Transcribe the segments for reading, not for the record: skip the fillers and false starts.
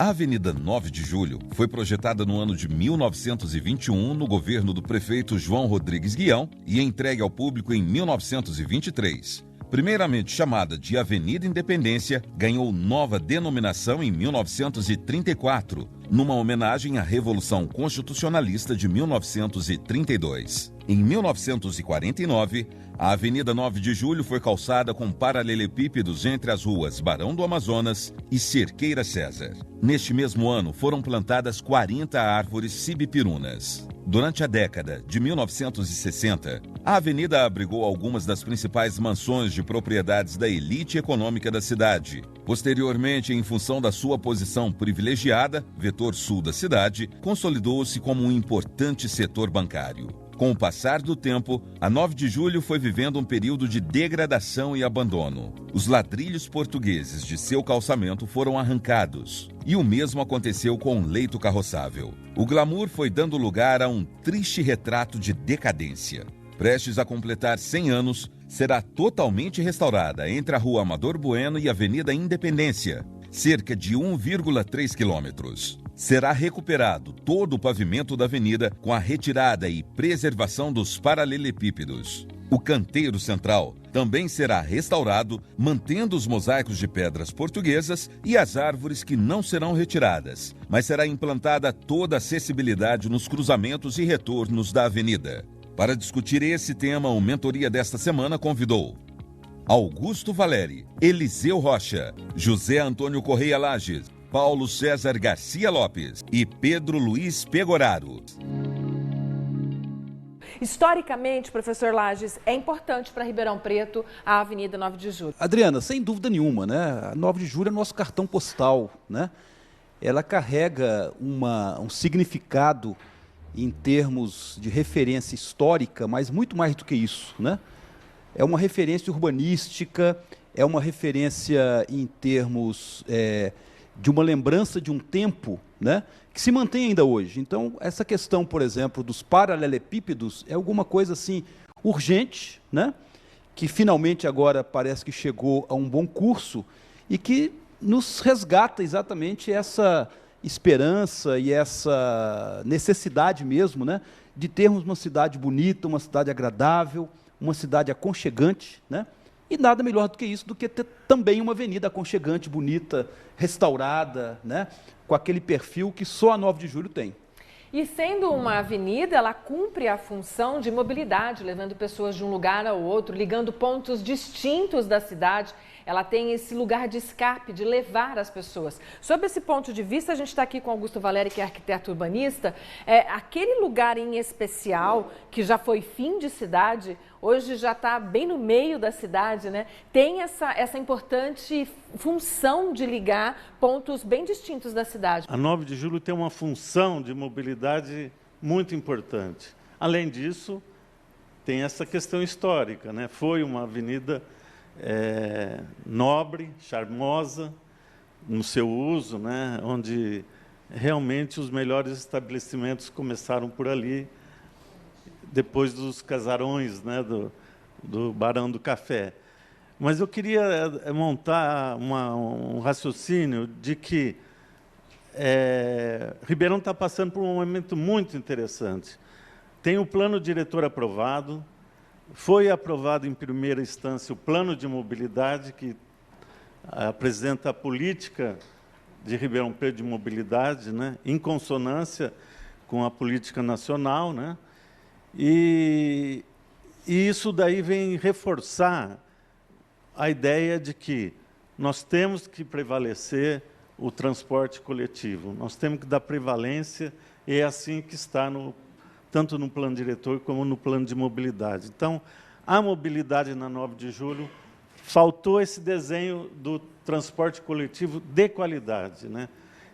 A Avenida 9 de Julho foi projetada no ano de 1921 no governo do prefeito João Rodrigues Guião e entregue ao público em 1923. Primeiramente chamada de Avenida Independência, ganhou nova denominação em 1934, numa homenagem à Revolução Constitucionalista de 1932. Em 1949, a Avenida 9 de Julho foi calçada com paralelepípedos entre as ruas Barão do Amazonas e Cerqueira César. Neste mesmo ano, foram plantadas 40 árvores cibipirunas. Durante a década de 1960, a avenida abrigou algumas das principais mansões de propriedades da elite econômica da cidade. Posteriormente, em função da sua posição privilegiada, vetor sul da cidade, consolidou-se como um importante setor bancário. Com o passar do tempo, a 9 de Julho foi vivendo um período de degradação e abandono. Os ladrilhos portugueses de seu calçamento foram arrancados. E o mesmo aconteceu com o leito carroçável. O glamour foi dando lugar a um triste retrato de decadência. Prestes a completar 100 anos, será totalmente restaurada entre a Rua Amador Bueno e a Avenida Independência, cerca de 1,3 quilômetros. Será recuperado todo o pavimento da avenida com a retirada e preservação dos paralelepípedos. O canteiro central também será restaurado, mantendo os mosaicos de pedras portuguesas e as árvores que não serão retiradas, mas será implantada toda a acessibilidade nos cruzamentos e retornos da avenida. Para discutir esse tema, o Mentoria desta semana convidou Augusto Valeri, Eliseu Rocha, José Antônio Correia Lages, Paulo César Garcia Lopes e Pedro Luiz Pegoraro. Historicamente, professor Lages, é importante para Ribeirão Preto a Avenida 9 de Julho? Adriana, sem dúvida nenhuma, né? A 9 de Julho é nosso cartão postal, né? Ela carrega um significado em termos de referência histórica, mas muito mais do que isso, né? É uma referência urbanística, é uma referência em termos de uma lembrança de um tempo, né, que se mantém ainda hoje. Então, essa questão, por exemplo, dos paralelepípedos é alguma coisa assim urgente, né, que finalmente agora parece que chegou a um bom curso e que nos resgata exatamente essa esperança e essa necessidade mesmo, né, de termos uma cidade bonita, uma cidade agradável, uma cidade aconchegante, né? E nada melhor do que isso, do que ter também uma avenida aconchegante, bonita, restaurada, né? Com aquele perfil que só a 9 de Julho tem. E sendo uma avenida, ela cumpre a função de mobilidade, levando pessoas de um lugar ao outro, ligando pontos distintos da cidade. Ela tem esse lugar de escape, de levar as pessoas. Sob esse ponto de vista, a gente está aqui com Augusto Valeri, que é arquiteto urbanista. Aquele lugar em especial, que já foi fim de cidade, hoje já está bem no meio da cidade, né? Tem essa importante função de ligar pontos bem distintos da cidade. A 9 de Julho tem uma função de mobilidade muito importante. Além disso, tem essa questão histórica, né? Foi uma avenida nobre, charmosa no seu uso, né? Onde realmente os melhores estabelecimentos começaram por ali, depois dos casarões, né, do Barão do Café. Mas eu queria montar um raciocínio de que Ribeirão está passando por um momento muito interessante. Tem o plano diretor aprovado, foi aprovado em primeira instância o plano de mobilidade, que apresenta a política de Ribeirão Preto de mobilidade, né, em consonância com a política nacional, né? E isso daí vem reforçar a ideia de que nós temos que prevalecer o transporte coletivo, nós temos que dar prevalência, e é assim que está tanto no plano diretor como no plano de mobilidade. Então, a mobilidade na 9 de Julho, faltou esse desenho do transporte coletivo de qualidade, né?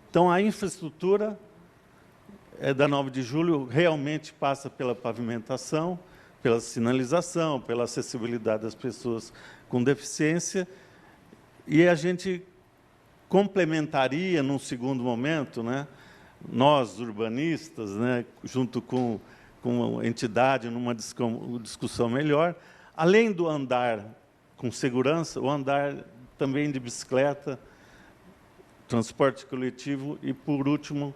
Então, a infraestrutura da 9 de Julho realmente passa pela pavimentação, pela sinalização, pela acessibilidade das pessoas com deficiência, e a gente complementaria, num segundo momento, né, nós, urbanistas, né, junto com a entidade, numa discussão melhor, além do andar com segurança, o andar também de bicicleta, transporte coletivo e, por último,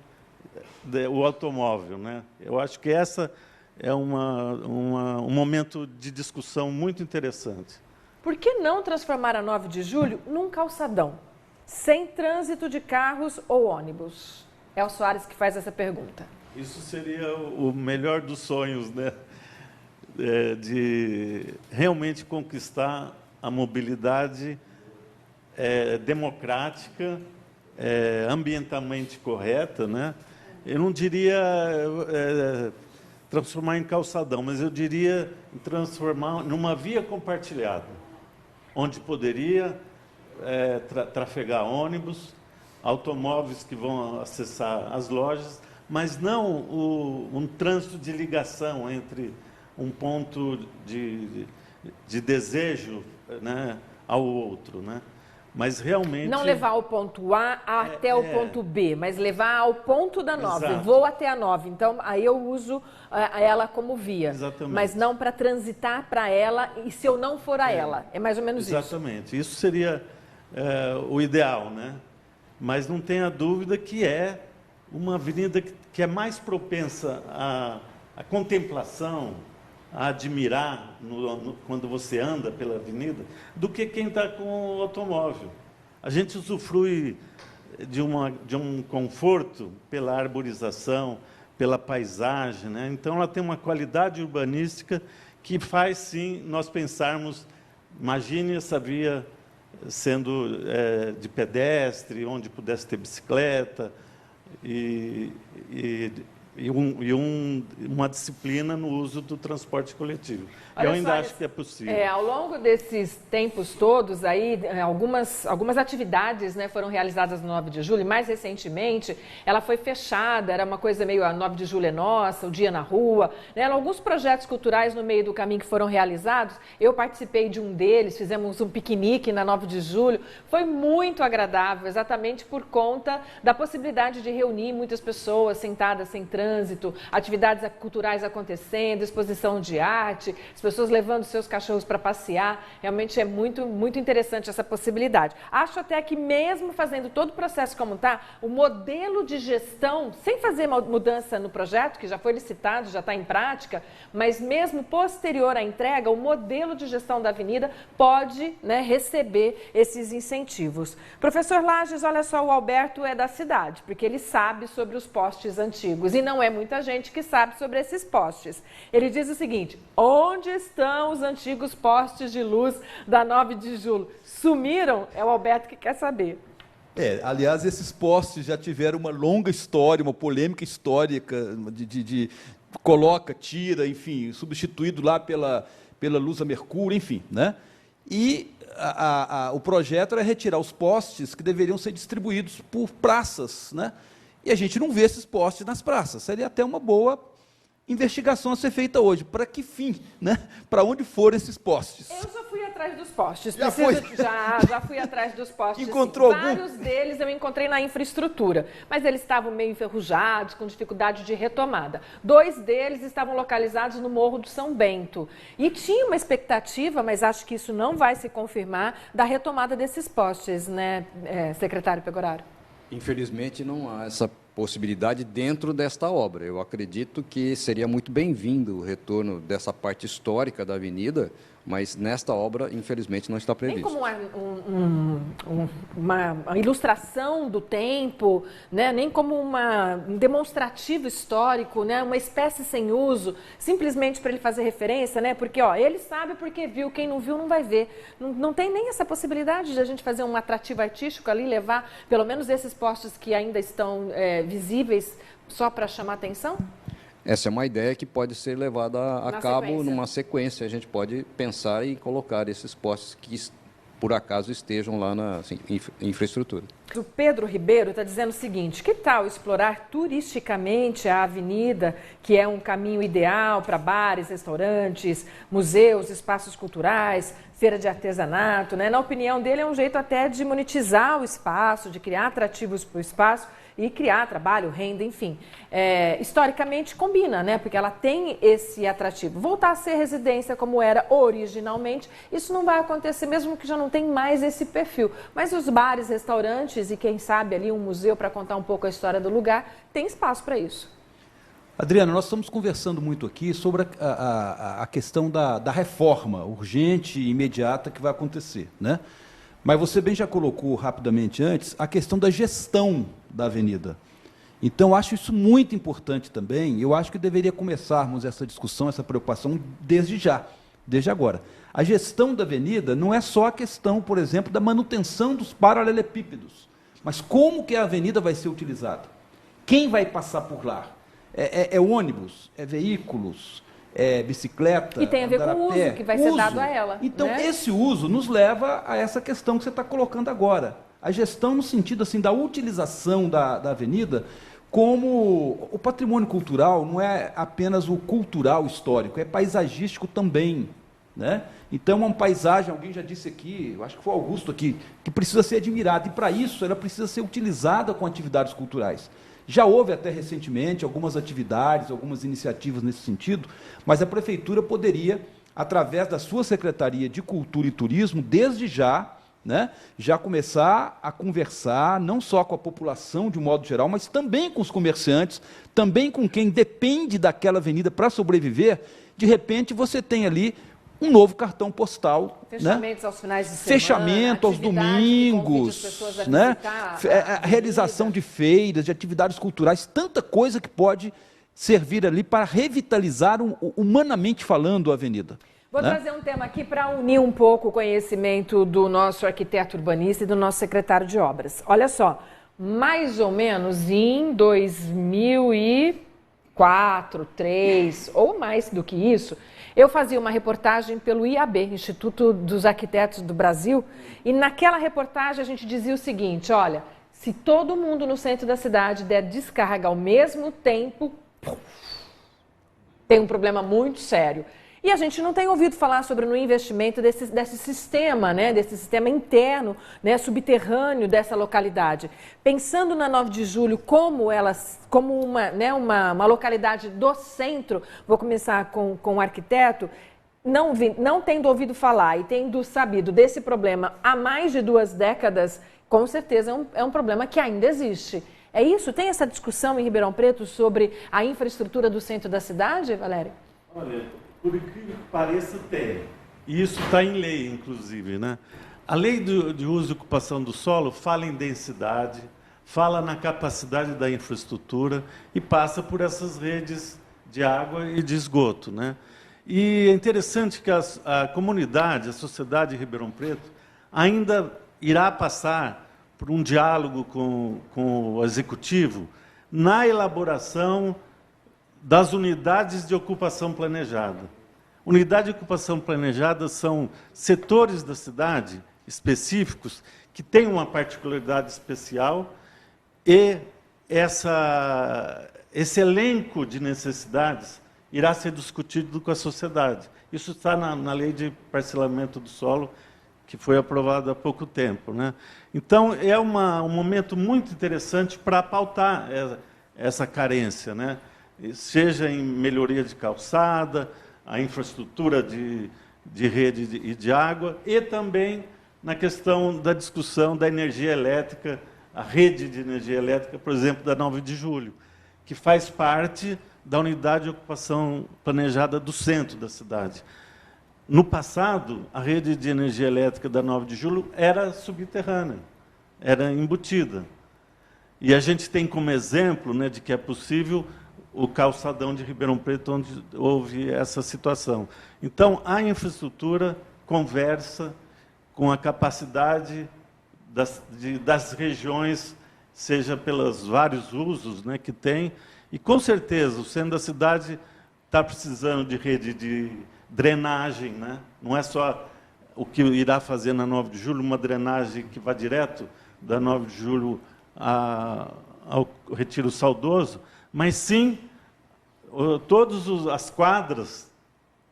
o automóvel, né? Eu acho que essa é um momento de discussão muito interessante. Por que não transformar a 9 de julho num calçadão, sem trânsito de carros ou ônibus? É o Soares que faz essa pergunta. Isso seria o melhor dos sonhos, né? De realmente conquistar a mobilidade democrática, ambientalmente correta, né? Eu não diria transformar em calçadão, mas eu diria transformar numa via compartilhada, onde poderia trafegar ônibus, automóveis que vão acessar as lojas, mas não um trânsito de ligação entre um ponto de desejo, né, ao outro, né? Mas realmente... Não levar o ponto A até o ponto B, mas levar ao ponto da 9. Exato. Vou até a 9, então aí eu uso ela como via. Exatamente. Mas não para transitar para ela e se eu não for a ela. É mais ou menos isso. Exatamente. Isso seria o ideal, né? Mas não tenha dúvida que é uma avenida que é mais propensa à contemplação, a admirar quando você anda pela avenida, do que quem está com o automóvel. A gente usufrui de um conforto pela arborização, pela paisagem, né? Então, ela tem uma qualidade urbanística que faz, sim, nós pensarmos, imagine essa via sendo de pedestre, onde pudesse ter bicicleta, uma disciplina no uso do transporte coletivo. Eu ainda acho que é possível. Ao longo desses tempos todos, aí, algumas atividades, né, foram realizadas no 9 de julho. Mais recentemente, ela foi fechada, era uma coisa meio a 9 de julho é nossa, o dia na rua. Né, alguns projetos culturais no meio do caminho que foram realizados. Eu participei de um deles, fizemos um piquenique na 9 de julho. Foi muito agradável, exatamente por conta da possibilidade de reunir muitas pessoas sentadas sem trânsito, atividades culturais acontecendo, exposição de arte, as pessoas levando seus cachorros para passear. Realmente é muito, muito interessante essa possibilidade. Acho até que mesmo fazendo todo o processo como está, o modelo de gestão, sem fazer mudança no projeto, que já foi licitado, já está em prática, mas mesmo posterior à entrega, o modelo de gestão da avenida pode, né, receber esses incentivos. Professor Lages, olha só, o Alberto é da cidade, porque ele sabe sobre os postes antigos e não é muita gente que sabe sobre esses postes. Ele diz o seguinte: onde estão os antigos postes de luz da 9 de julho? Sumiram? É o Alberto que quer saber. Aliás, esses postes já tiveram uma longa história, uma polêmica histórica de coloca, tira, enfim, substituído lá pela luz a mercúrio, enfim, né? E o projeto era retirar os postes que deveriam ser distribuídos por praças, né? E a gente não vê esses postes nas praças. Seria até uma boa investigação a ser feita hoje. Para que fim, né? Para onde foram esses postes? Eu já fui atrás dos postes. Já fui atrás dos postes. Encontrou sim. Vários deles eu encontrei na infraestrutura, mas eles estavam meio enferrujados, com dificuldade de retomada. 2 deles estavam localizados no Morro do São Bento. E tinha uma expectativa, mas acho que isso não vai se confirmar, da retomada desses postes, né, secretário Pegoraro? Infelizmente, não há essa possibilidade dentro desta obra. Eu acredito que seria muito bem-vindo o retorno dessa parte histórica da avenida, mas nesta obra, infelizmente, não está previsto. Nem como uma ilustração do tempo, né? Nem como um demonstrativo histórico, né? Uma espécie sem uso, simplesmente para ele fazer referência, né? Porque ele sabe porque viu, quem não viu não vai ver. Não tem nem essa possibilidade de a gente fazer um atrativo artístico ali, levar pelo menos esses postes que ainda estão visíveis só para chamar atenção? Essa é uma ideia que pode ser levada a cabo sequência. Numa sequência. A gente pode pensar em colocar esses postes que, por acaso, estejam lá na infraestrutura. O Pedro Ribeiro está dizendo o seguinte: que tal explorar turisticamente a avenida, que é um caminho ideal para bares, restaurantes, museus, espaços culturais, feira de artesanato, né? Na opinião dele, é um jeito até de monetizar o espaço, de criar atrativos para o espaço e criar trabalho, renda, enfim. Historicamente combina, né? Porque ela tem esse atrativo. Voltar a ser residência como era originalmente, isso não vai acontecer, mesmo que já não tem mais esse perfil. Mas os bares, restaurantes e quem sabe ali um museu para contar um pouco a história do lugar, tem espaço para isso. Adriana, nós estamos conversando muito aqui sobre a questão da reforma urgente e imediata que vai acontecer, né? Mas você bem já colocou rapidamente antes a questão da gestão da avenida. Então, acho isso muito importante também. Eu acho que deveria começarmos essa discussão, essa preocupação desde já, desde agora. A gestão da avenida não é só a questão, por exemplo, da manutenção dos paralelepípedos, mas como que a avenida vai ser utilizada? Quem vai passar por lá? É ônibus, é veículos, é bicicleta. E tem a ver com o uso que vai ser dado a ela. Então, né? Esse uso nos leva a essa questão que você está colocando agora. A gestão no sentido assim, da utilização da avenida como o patrimônio cultural não é apenas o cultural histórico, é paisagístico também. Né? Então, é uma paisagem, alguém já disse aqui, eu acho que foi Augusto aqui, que precisa ser admirada. E, para isso, ela precisa ser utilizada com atividades culturais. Já houve até recentemente algumas atividades, algumas iniciativas nesse sentido, mas a Prefeitura poderia, através da sua Secretaria de Cultura e Turismo, desde já, né, já começar a conversar, não só com a população de um modo geral, mas também com os comerciantes, também com quem depende daquela avenida para sobreviver. De repente, você tem ali um novo cartão postal. Fechamentos, né? Aos finais de semana. Fechamento aos domingos. Né? A realização de feiras, de atividades culturais, tanta coisa que pode servir ali para revitalizar, humanamente falando, a avenida. Vou trazer um tema aqui para unir um pouco o conhecimento do nosso arquiteto urbanista e do nosso secretário de obras. Olha só, mais ou menos em 2004, 2003, ou mais do que isso, eu fazia uma reportagem pelo IAB, Instituto dos Arquitetos do Brasil, e naquela reportagem a gente dizia o seguinte, olha, se todo mundo no centro da cidade der descarga ao mesmo tempo, tem um problema muito sério. E a gente não tem ouvido falar sobre no investimento desse sistema, né, desse sistema interno, né, subterrâneo dessa localidade. Pensando na 9 de Julho como uma localidade do centro, vou começar com o arquiteto, não tendo ouvido falar e tendo sabido desse problema há mais de 2 décadas, com certeza é um problema que ainda existe. É isso? Tem essa discussão em Ribeirão Preto sobre a infraestrutura do centro da cidade, Valério? Olha, por incrível que pareça, tem. E isso está em lei, inclusive, né? A lei de uso e ocupação do solo fala em densidade, fala na capacidade da infraestrutura e passa por essas redes de água e de esgoto, né? E é interessante que a comunidade, a sociedade de Ribeirão Preto, ainda irá passar por um diálogo com o executivo na elaboração das unidades de ocupação planejada. Unidade de ocupação planejada são setores da cidade específicos que têm uma particularidade especial e esse elenco de necessidades irá ser discutido com a sociedade. Isso está na lei de parcelamento do solo, que foi aprovada há pouco tempo, né? Então, é um momento muito interessante para pautar essa carência, né? Seja em melhoria de calçada, a infraestrutura de rede e de água, e também na questão da discussão da energia elétrica, a rede de energia elétrica, por exemplo, da 9 de Julho, que faz parte da unidade de ocupação planejada do centro da cidade. No passado, a rede de energia elétrica da 9 de Julho era subterrânea, era embutida. E a gente tem como exemplo, né, de que é possível o calçadão de Ribeirão Preto, onde houve essa situação. Então, a infraestrutura conversa com a capacidade das regiões, seja pelos vários usos, né, que tem, e com certeza o centro da cidade está precisando de rede de drenagem, né? Não é só o que irá fazer na 9 de Julho, uma drenagem que vá direto da 9 de Julho ao Retiro Saudoso, mas sim, todas as quadras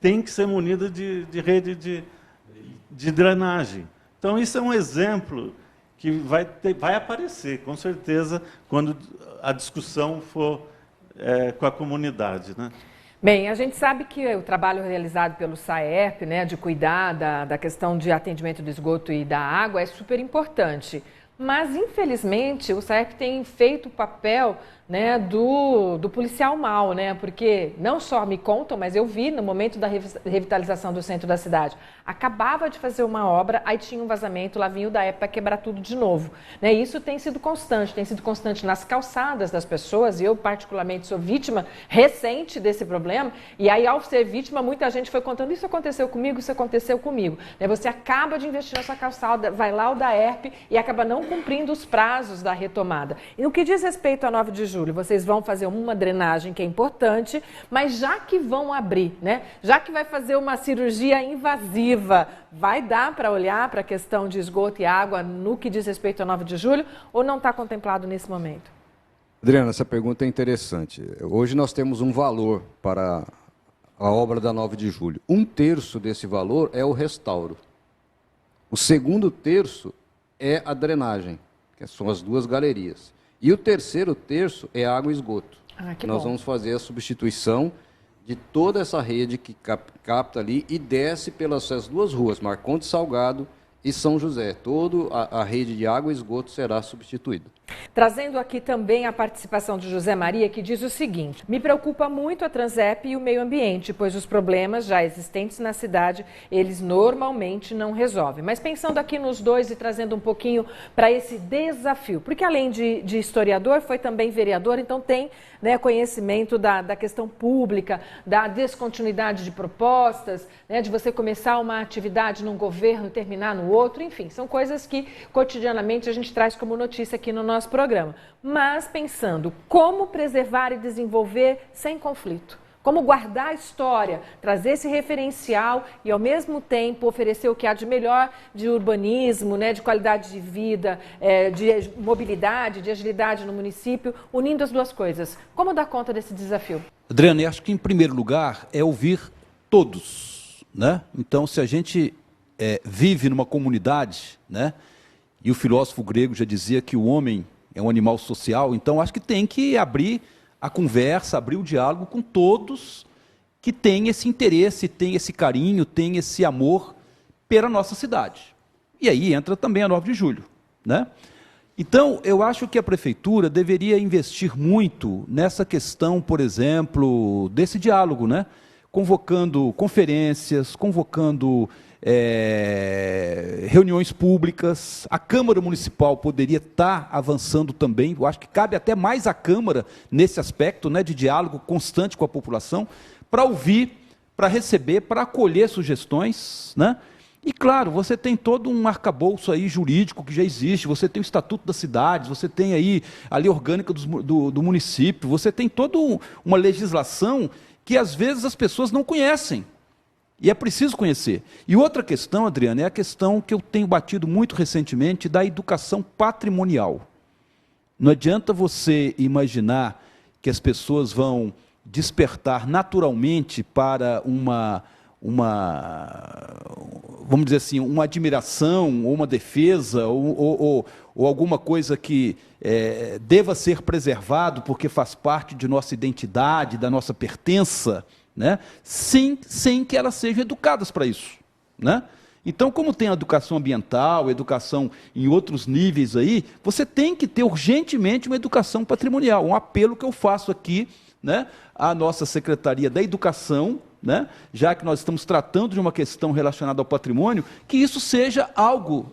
têm que ser munidas de rede de drenagem. Então, isso é um exemplo que vai aparecer, com certeza, quando a discussão for com a comunidade, né? Bem, a gente sabe que o trabalho realizado pelo SAERP, né, de cuidar da questão de atendimento do esgoto e da água é super importante. Mas, infelizmente, o SAERP tem feito o papel, né, do policial mau, né? Porque não só me contam, mas eu vi no momento da revitalização do centro da cidade. Acabava de fazer uma obra, aí tinha um vazamento, lá vinha o DAERP para quebrar tudo de novo. Né? E isso tem sido constante nas calçadas das pessoas, e eu particularmente sou vítima recente desse problema, e aí ao ser vítima, muita gente foi contando, isso aconteceu comigo, isso aconteceu comigo. Né? Você acaba de investir na sua calçada, vai lá o DAERP e acaba não cumprindo os prazos da retomada. E no que diz respeito a 9 de julho, vocês vão fazer uma drenagem que é importante, mas já que vão abrir, né? Já que vai fazer uma cirurgia invasiva, vai dar para olhar para a questão de esgoto e água no que diz respeito a 9 de julho ou não está contemplado nesse momento? Adriana, essa pergunta é interessante. Hoje nós temos um valor para a obra da 9 de julho. 1/3 desse valor é o restauro. O segundo terço é a drenagem, que são as 2 galerias. E o terceiro terço é água e esgoto. Nós vamos fazer a substituição de toda essa rede que capta ali e desce pelas 2 ruas, Marcondes Salgado e São José. Toda a rede de água e esgoto será substituída. Trazendo aqui também a participação de José Maria, que diz o seguinte: me preocupa muito a Transep e o meio ambiente, pois os problemas já existentes na cidade, eles normalmente não resolvem. Mas pensando aqui nos dois e trazendo um pouquinho para esse desafio, porque além de historiador, foi também vereador, então tem, né, conhecimento da questão pública, da descontinuidade de propostas, né, de você começar uma atividade num governo e terminar no outro, enfim, são coisas que cotidianamente a gente traz como notícia aqui no nosso programa. Mas pensando como preservar e desenvolver sem conflito. Como guardar a história, trazer esse referencial e, ao mesmo tempo, oferecer o que há de melhor de urbanismo, né, de qualidade de vida, de mobilidade, de agilidade no município, unindo as duas coisas. Como dar conta desse desafio? Adriane, acho que, em primeiro lugar, é ouvir todos, né? Então, se a gente vive numa comunidade, né, e o filósofo grego já dizia que o homem é um animal social, então acho que tem que abrir a conversa, abrir o diálogo com todos que têm esse interesse, têm esse carinho, têm esse amor pela nossa cidade. E aí entra também a 9 de julho, né? Então, eu acho que a prefeitura deveria investir muito nessa questão, por exemplo, desse diálogo, né? Convocando conferências, convocando reuniões públicas. A Câmara Municipal poderia estar avançando também, eu acho que cabe até mais à Câmara nesse aspecto, né, de diálogo constante com a população, para ouvir, para receber, para acolher sugestões, né? E, claro, você tem todo um arcabouço aí jurídico que já existe, você tem o Estatuto das Cidades, você tem aí a lei orgânica do município, você tem toda uma legislação que, às vezes, as pessoas não conhecem. E é preciso conhecer. E outra questão, Adriana, é a questão que eu tenho batido muito recentemente da educação patrimonial. Não adianta você imaginar que as pessoas vão despertar naturalmente para vamos dizer assim, uma admiração, ou uma defesa, ou alguma coisa que deva ser preservado porque faz parte de nossa identidade, da nossa pertença, né? Sem que elas sejam educadas para isso, né? Então, como tem a educação ambiental, educação em outros níveis aí, você tem que ter urgentemente uma educação patrimonial. Um apelo que eu faço aqui, né, à nossa Secretaria da Educação, né, já que nós estamos tratando de uma questão relacionada ao patrimônio, que isso seja algo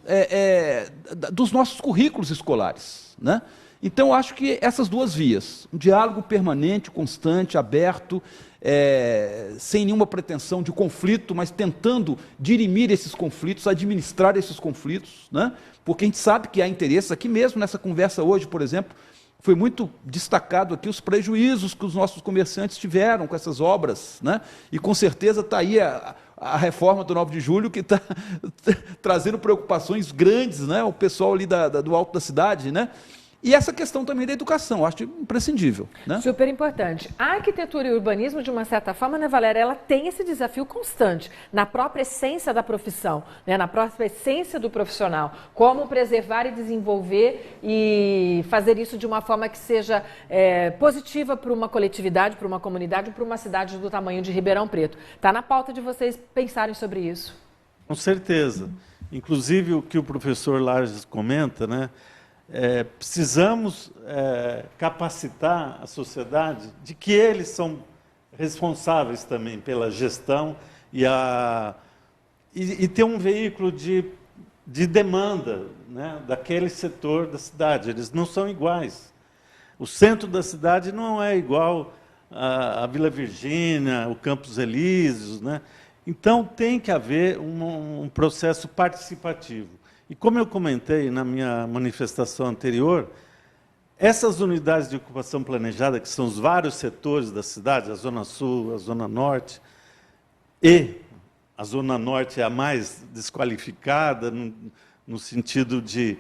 dos nossos currículos escolares, né? Então, eu acho que essas duas vias, um diálogo permanente, constante, aberto, sem nenhuma pretensão de conflito, mas tentando dirimir esses conflitos, administrar esses conflitos, né? Porque a gente sabe que há interesse, aqui mesmo nessa conversa hoje, por exemplo, foi muito destacado aqui os prejuízos que os nossos comerciantes tiveram com essas obras, né? E com certeza está aí a reforma do 9 de julho que está trazendo preocupações grandes, né? O pessoal ali do alto da cidade, né? E essa questão também da educação, eu acho imprescindível, né? Super importante. A arquitetura e o urbanismo, de uma certa forma, né, Valéria, ela tem esse desafio constante na própria essência da profissão, né, na própria essência do profissional. Como preservar e desenvolver e fazer isso de uma forma que seja positiva para uma coletividade, para uma comunidade, para uma cidade do tamanho de Ribeirão Preto. Está na pauta de vocês pensarem sobre isso. Com certeza. Inclusive, o que o professor Lages comenta, né? Precisamos capacitar a sociedade de que eles são responsáveis também pela gestão e ter um veículo de demanda, né, daquele setor da cidade. Eles não são iguais. O centro da cidade não é igual à Vila Virgínia, o Campos Elíseos, né? Então, tem que haver um processo participativo. E como eu comentei na minha manifestação anterior, essas unidades de ocupação planejada, que são os vários setores da cidade, a Zona Sul, a Zona Norte, e a Zona Norte é a mais desqualificada no sentido de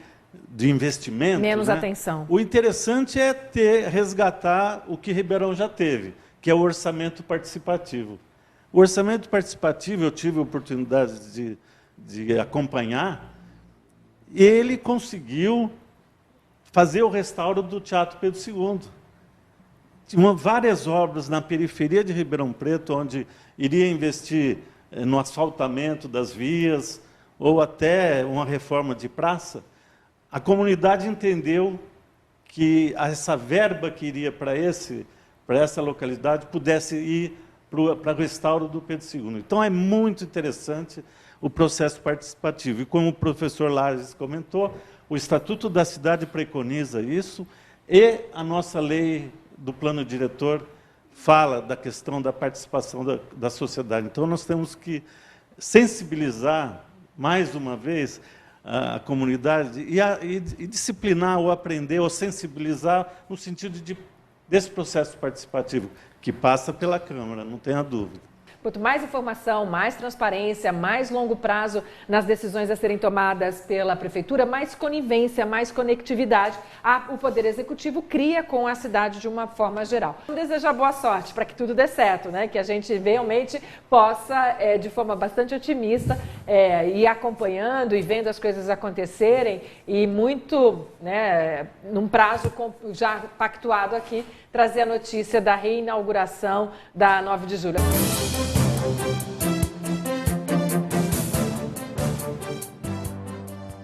investimento. Menos, né? Atenção. O interessante é resgatar o que Ribeirão já teve, que é o orçamento participativo. O orçamento participativo, eu tive a oportunidade de acompanhar, e ele conseguiu fazer o restauro do Teatro Pedro II. Tinha várias obras na periferia de Ribeirão Preto, onde iria investir no asfaltamento das vias, ou até uma reforma de praça. A comunidade entendeu que essa verba que iria para essa localidade pudesse ir para o restauro do Pedro II. Então, é muito interessante o processo participativo. E como o professor Lages comentou, o Estatuto da Cidade preconiza isso e a nossa lei do plano diretor fala da questão da participação da sociedade. Então, nós temos que sensibilizar, mais uma vez, a comunidade e disciplinar ou aprender ou sensibilizar no sentido desse processo participativo, que passa pela Câmara, não tenha dúvida. Quanto mais informação, mais transparência, mais longo prazo nas decisões a serem tomadas pela Prefeitura, mais conivência, mais conectividade o Poder Executivo cria com a cidade de uma forma geral. Vamos desejar boa sorte para que tudo dê certo, né? Que a gente realmente possa, de forma bastante otimista, ir acompanhando e vendo as coisas acontecerem e muito, né, num prazo já pactuado aqui, trazer a notícia da reinauguração da 9 de julho.